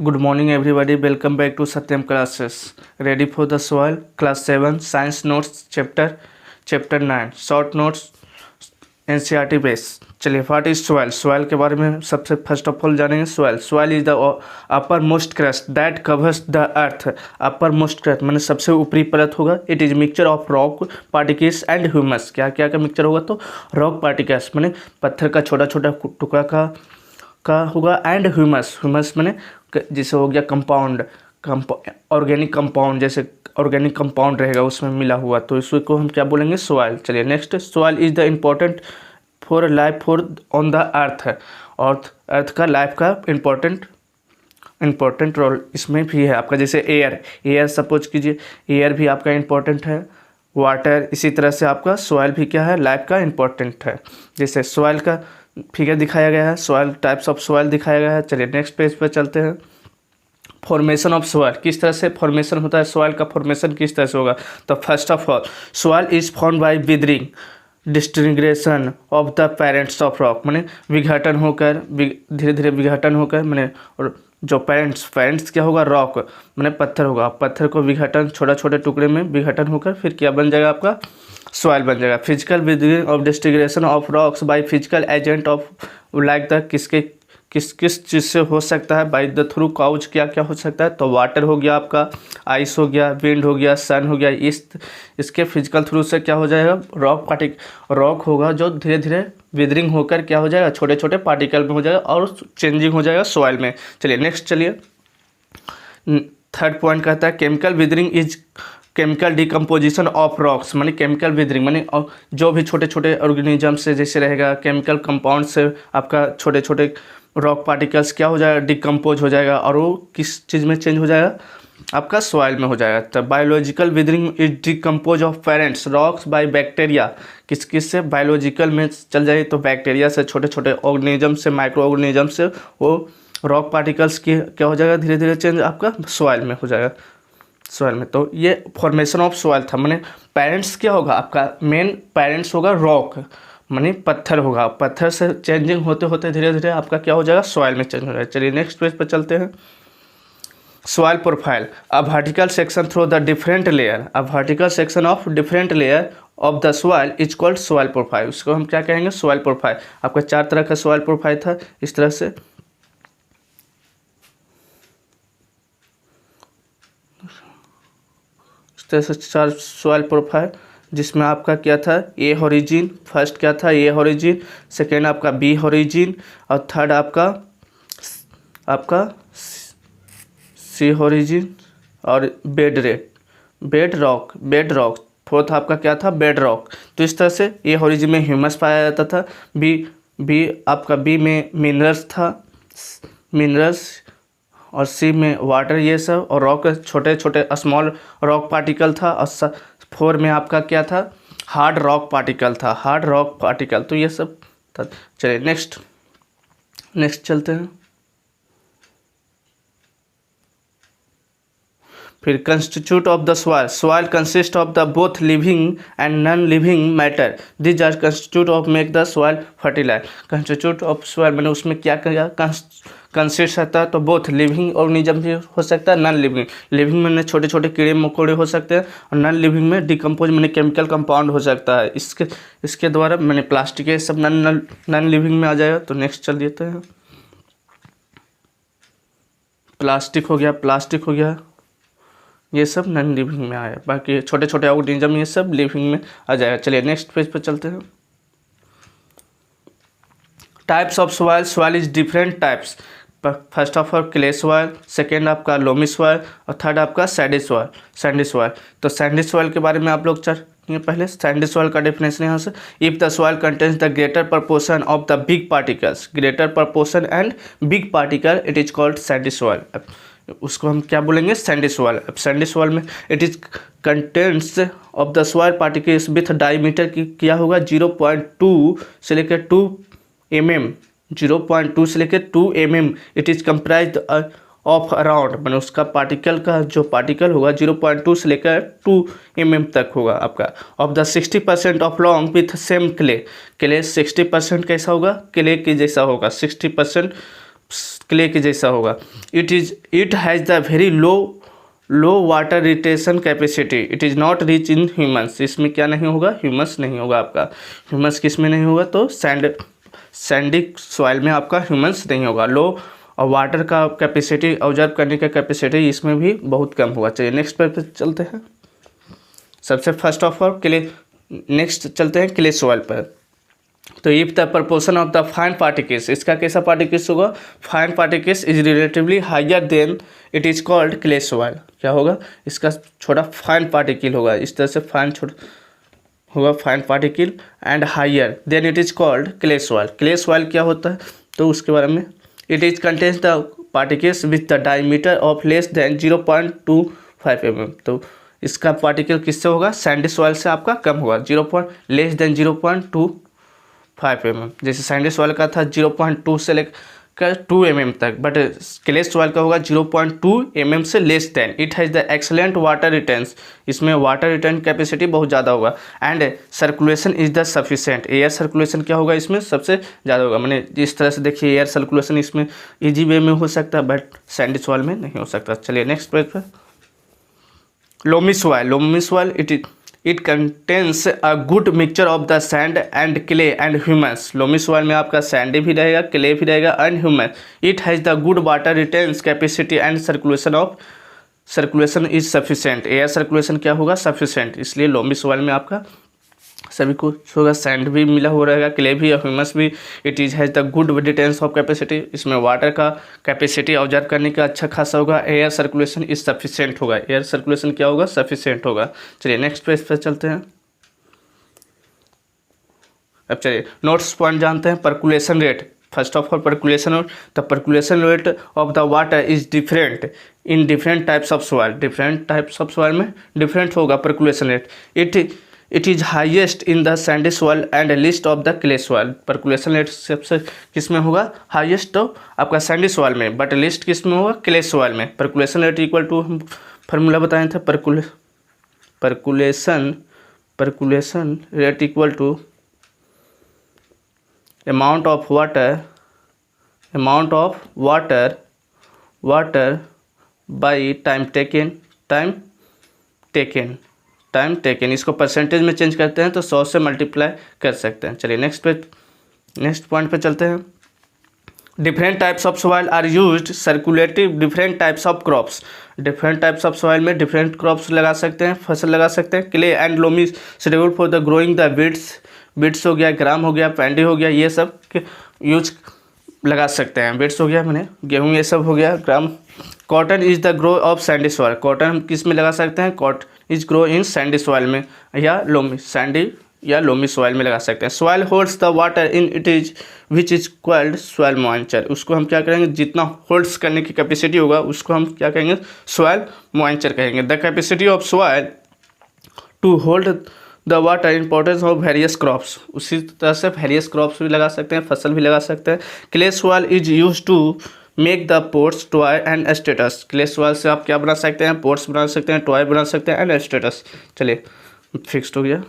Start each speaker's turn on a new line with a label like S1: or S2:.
S1: Good morning, everybody. Welcome back to Satyam classes. Ready for the soil? Class 7 Science Notes Chapter 9 Short Notes NCERT base. चलिए, what is soil? Soil के बारे में सबसे first of all जानेंगे. Soil is the upper most crust that covers the earth. Upper most crust मैंने सबसे ऊपरी परत होगा. It is mixture of rock particles and humus. क्या क्या का मिक्सचर होगा? तो रॉक पार्टिकल्स मैंने पत्थर का छोटा छोटा टुकड़ा का होगा, एंड ह्यूमस मैंने जैसे हो गया कंपाउंड ऑर्गेनिक कंपाउंड, जैसे ऑर्गेनिक कंपाउंड रहेगा उसमें मिला हुआ, तो इसको हम क्या बोलेंगे? सॉइल. चलिए next. Soil is the important for life for on the earth. और अर्थ का लाइफ का इम्पोर्टेंट रोल इसमें भी है आपका. जैसे एयर सपोज कीजिए, एयर भी आपका इम्पोर्टेंट है, वाटर. इसी तरह से आपका सॉइल भी क्या है? लाइफ का इम्पोर्टेंट है. जैसे सॉइल का फिगर दिखाया गया है, सॉइल टाइप्स ऑफ सॉइल दिखाया गया है. चलिए नेक्स्ट पेज पर चलते हैं. फॉर्मेशन ऑफ सॉइल, किस तरह से फॉर्मेशन होता है? सॉइल का फॉर्मेशन किस तरह से होगा? तो first of all soil is form by withering disintegration of the parents of rock. मैंने विघटन होकर धीरे धीरे विघटन होकर मैंने, और जो पेरेंट्स क्या होगा? रॉक मैंने पत्थर होगा. पत्थर को विघटन छोटे छोटे टुकड़े में विघटन होकर फिर क्या बन जाएगा? आपका सॉइल बन जाएगा. Physical weathering of disintegration of rocks by physical agent of like the किस चीज़ से हो सकता है? By the through cause. क्या क्या हो सकता है? तो वाटर हो गया आपका, आइस हो गया, विंड हो गया, सन हो गया. इसके फिजिकल थ्रू से क्या हो जाएगा? रॉक होगा जो धीरे धीरे विदरिंग होकर क्या हो जाएगा? छोटे छोटे पार्टिकल में हो जाएगा और चेंजिंग हो जाएगा सॉइल में. चलिए नेक्स्ट. चलिए थर्ड पॉइंट कहता है chemical withering is chemical decomposition of rocks. माने केमिकल विदरिंग माने जो भी छोटे छोटे ऑर्गेनिज्म से जैसे रहेगा, केमिकल कंपाउंड से आपका छोटे छोटे रॉक पार्टिकल्स क्या हो जाएगा? डिकम्पोज हो जाएगा, और वो किस चीज़ में चेंज हो जाएगा? आपका सॉइल में हो जाएगा. तो biological withering is decompose of parents rocks by bacteria. किस से? बायोलॉजिकल में चल जाए तो बैक्टीरिया से, छोटे छोटे ऑर्गेनिज्म से, माइक्रो ऑर्गेनिज्म से वो रॉक पार्टिकल्स की क्या हो जाएगा? धीरे धीरे चेंज आपका सॉइल में हो जाएगा. सॉइल में तो ये फॉर्मेशन ऑफ सॉइल था. मैंने पेरेंट्स क्या होगा? आपका मेन पेरेंट्स होगा रॉक, माने पत्थर होगा. पत्थर से चेंजिंग होते होते धीरे धीरे आपका क्या हो जाएगा? सॉइल में चेंज हो जाएगा. चलिए नेक्स्ट पेज पर चलते हैं. Soil profile, a vertical section through the different layer. A vertical section of different layer of the soil is called soil profile. उसको हम क्या कहेंगे? Soil profile. आपका 4 तरह का सॉइल प्रोफाइल था. इस तरह से चार सॉइल प्रोफाइल, जिसमें आपका क्या था? ए होरिजिन. फर्स्ट क्या था? ए होरिजिन. सेकेंड आपका बी होरिजिन. और थर्ड आपका सी होरिजिन. और बेड रॉक. फोर्थ आपका क्या था? Bed rock. तो इस तरह से ए होरिजिन में ह्यूमस पाया जाता था. बी में मिनरल्स था, मिनरल्स. और सी में वाटर, ये सब. और रॉक छोटे छोटे स्मॉल रॉक पार्टिकल था. और 4 में आपका क्या था? Hard rock particle. तो ये सब था. चलिए नेक्स्ट चलते हैं. फिर constitute of the soil consist of the both living and non living matter. This are constitute of make the soil fertilize. Constitute of soil मैंने उसमें क्या किया? कंसिस्ट रहता है तो बोथ लिविंग ऑर्गेनिज्म भी हो सकता है, नॉन लिविंग में छोटे छोटे कीड़े मकोड़े हो सकते हैं, और नॉन लिविंग में डिकम्पोज मैंने केमिकल कंपाउंड हो सकता है. इसके द्वारा मैंने प्लास्टिक ये सब नॉन लिविंग में आ जाएगा. तो नेक्स्ट चल देते हैं. प्लास्टिक हो गया, ये सब नॉन लिविंग में आया. बाकी छोटे छोटे ऑर्गेनिज्म ये सब लिविंग में आ जाएगा. चलिए नेक्स्ट पेज पर चलते हैं. Types of soil is different types. First of all clay soil, second आपका लोमी सॉइल, और थर्ड आपका सैंडी सॉइल. तो सैंडी सॉइल के बारे में आप लोग चलेंगे. पहले सैंडी सॉइल का डेफिनेशन यहाँ से. If the soil contains the greater proportion of the big particle it is called Sandy soil. उसको हम क्या बोलेंगे? Sandy soil. अब सैंडी सॉइल में it is contents of the soil particles with diameter की क्या होगा? 0.2 से लेकर 2 mm. 0.2 से लेकर 2 mm. It is comprise of around, मैंने उसका पार्टिकल का जो पार्टिकल होगा 0.2 से लेकर 2 mm तक होगा आपका. Of the 60% of long with same clay 60% कैसा होगा? क्ले के जैसा होगा. 60% क्ले के जैसा होगा। It has the very low water retention capacity, it is not rich in humans. इसमें क्या नहीं होगा, ह्यूमस नहीं होगा आपका। ह्यूमस किस में नहीं होगा, तो सैंडिक सॉइल में आपका ह्यूमस नहीं होगा। लो और वाटर का कैपेसिटी, ऑब्जर्व करने का कैपेसिटी इसमें भी बहुत कम होगा। चलिए नेक्स्ट पर चलते हैं। सबसे फर्स्ट ऑफ ऑल नेक्स्ट चलते हैं क्ले सॉइल पर। तो if the proportion of the fine particles, इसका कैसा पार्टिकल्स होगा, fine particles is relatively higher than it is called clay soil. क्या होगा, इसका छोटा फाइन पार्टिकल होगा, इस तरह से फाइन छोटा होगा fine particle and higher than it is called clay soil. Clay soil क्या होता है, तो उसके बारे में, it is contains the particles with the diameter of less than 0.25 mm। तो इसका पार्टिकल किससे होगा, सैंडी सॉइल से आपका कम होगा, लेस देन 0.25 mm। जैसे सैंडी सॉइल का था 0.2 से लेकर 2 mm तक, बट क्ले सॉइल का होगा 0.2 mm से less than. It has the excellent water रिटेंस, इसमें वाटर रिटेन कैपेसिटी बहुत ज़्यादा होगा। And circulation is the sufficient, air circulation क्या होगा इसमें सबसे ज़्यादा होगा। मैंने इस तरह से देखिए एयर सर्कुलेशन इसमें ईजी वे में हो सकता है, बट सैंडी सॉइल में नहीं हो सकता। चलिए नेक्स्ट पेज पर, loamy soil it contains a good mixture of the sand and clay and humus. Loamy soil में आपका सैंडी भी रहेगा, क्ले भी रहेगा and humus. It has the good water रिटेंस capacity and circulation is sufficient. Air circulation क्या होगा, sufficient, इसलिए loamy soil में आपका सभी कुछ होगा, सैंड भी मिला हुआ रहेगा, क्ले भी और ह्यूमस भी। It is has the good distance of capacity, इसमें वाटर का कैपेसिटी ऑब्जर्व करने का अच्छा खासा होगा। एयर सर्कुलेशन इज सफिशिएंट होगा, एयर सर्कुलेशन क्या होगा, सफिशिएंट होगा। चलिए नेक्स्ट पेज पर चलते हैं। अब चलिए नोट्स पॉइंट जानते हैं। Percolation rate, first of all percolation rate, the percolation rate of the water is different in different types of soil. Different types of soil में डिफरेंट होगा percolation rate. It is highest in the sandy soil and least of the clay soil. Percolation rate सबसे किस में होगा, highest तो आपका sandy soil में, but least किस में होगा, क्ले सॉइल में। Percolation rate equal to, formula बताए थे, percolation rate equal to amount of water by time taken. इसको परसेंटेज में चेंज करते हैं तो 100 से मल्टीप्लाई कर सकते हैं। चलिए नेक्स्ट पॉइंट पे चलते हैं। Different types of soil are used circulative different types of crops. Different types of soil में डिफरेंट क्रॉप्स लगा सकते हैं, फसल लगा सकते हैं। Clay and loamy suitable for the growing the beets हो गया, ग्राम हो गया, पैंडी हो गया, ये सब यूज लगा सकते हैं। बीट्स हो गया मैंने गेहूँ, ये सब हो गया, gram. Cotton is the grow of sandy soil, cotton हम किस में लगा सकते हैं, cotton is grow in sandy soil में या लोमी सॉइल में लगा सकते हैं। Soil holds the water in it is which is called soil moisture. उसको हम क्या करेंगे, जितना होल्ड्स करने की कैपेसिटी होगा उसको हम क्या कहेंगे, सॉइल मॉइस्चर कहेंगे। The capacity of soil to hold the water, importance of various crops, उसी तरह से वेरियस क्रॉप्स भी लगा सकते हैं, फसल भी लगा सकते हैं। Clay soil is use to make the pots, toy and status. Clay soil से आप क्या बना सकते हैं, पोट्स बना सकते हैं, टॉय बना सकते हैं एंड स्टेटस। चलिए फिक्स्ड हो गया।